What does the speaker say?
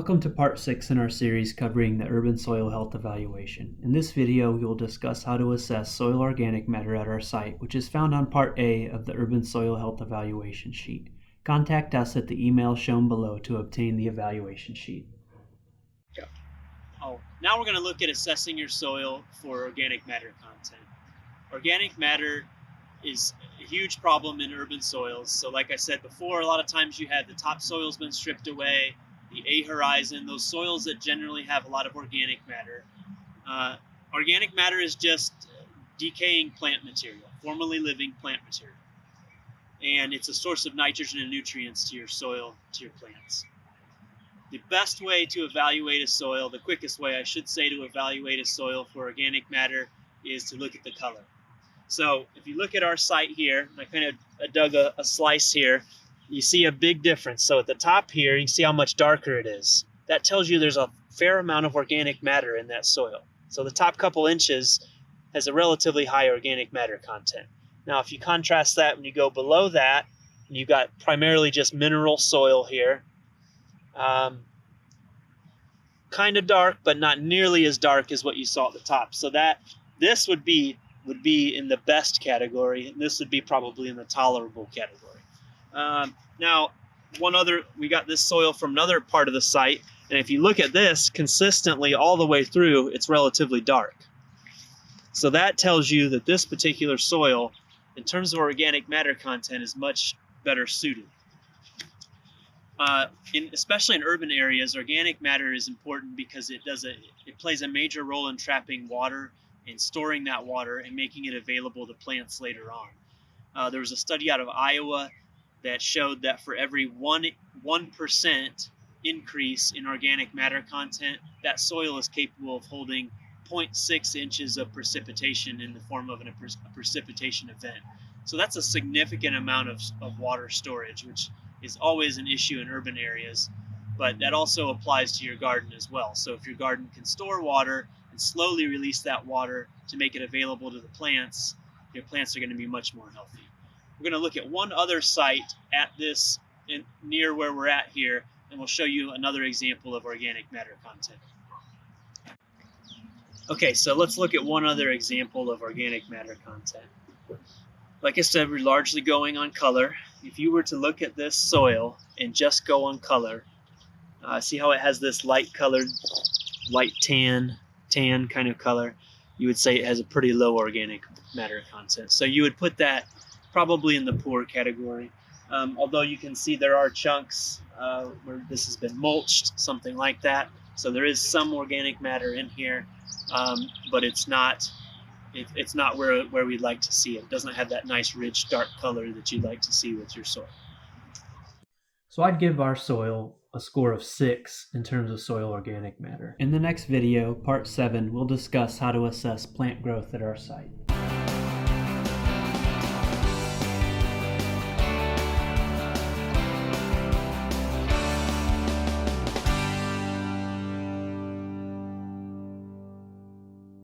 Welcome to part 6 in our series covering the urban soil health evaluation. In this video, we will discuss how to assess soil organic matter at our site, which is found on part A of the urban soil health evaluation sheet. Contact us at the email shown below to obtain the evaluation sheet. Now we're going to look at assessing your soil for organic matter content. Organic matter is a huge problem in urban soils. So like I said before, a lot of times you have the topsoil's been stripped away, the A-horizon, those soils that generally have a lot of organic matter. Organic matter is just decaying plant material, formerly living plant material. And it's a source of nitrogen and nutrients to your soil, to your plants. The best way to evaluate a soil, the quickest way I should say to evaluate a soil for organic matter, is to look at the color. So if you look at our site here, I kind of dug a slice here, you see a big difference. So at the top here, you see how much darker it is. That tells you there's a fair amount of organic matter in that soil. So the top couple inches has a relatively high organic matter content. Now if you contrast that when you go below that, and you've got primarily just mineral soil here, kind of dark, but not nearly as dark as what you saw at the top. So this would be in the best category, and this would be probably in the tolerable category. Now, we got this soil from another part of the site, and if you look at this consistently all the way through, it's relatively dark. So that tells you that this particular soil, in terms of organic matter content, is much better suited. Especially in urban areas, organic matter is important because it plays a major role in trapping water and storing that water and making it available to plants later on. There was a study out of Iowa that showed that for every 1% increase in organic matter content, that soil is capable of holding 0.6 inches of precipitation in the form of a precipitation event. So that's a significant amount of water storage, which is always an issue in urban areas, but that also applies to your garden as well. So if your garden can store water and slowly release that water to make it available to the plants, your plants are going to be much more healthy. We're going to look at one other site at this near where we're at here, and we'll show you another example of organic matter content. Okay, so let's look at one other example of organic matter content. Like I said, we're largely going on color. If you were to look at this soil and just go on color, see how it has this light colored, light tan kind of color, you would say it has a pretty low organic matter content. So you would put that probably in the poor category. Although you can see there are chunks where this has been mulched, something like that. So there is some organic matter in here, but it's not where we'd like to see it. It doesn't have that nice rich dark color that you'd like to see with your soil. So I'd give our soil a score of 6 in terms of soil organic matter. In the next video, part 7, we'll discuss how to assess plant growth at our site.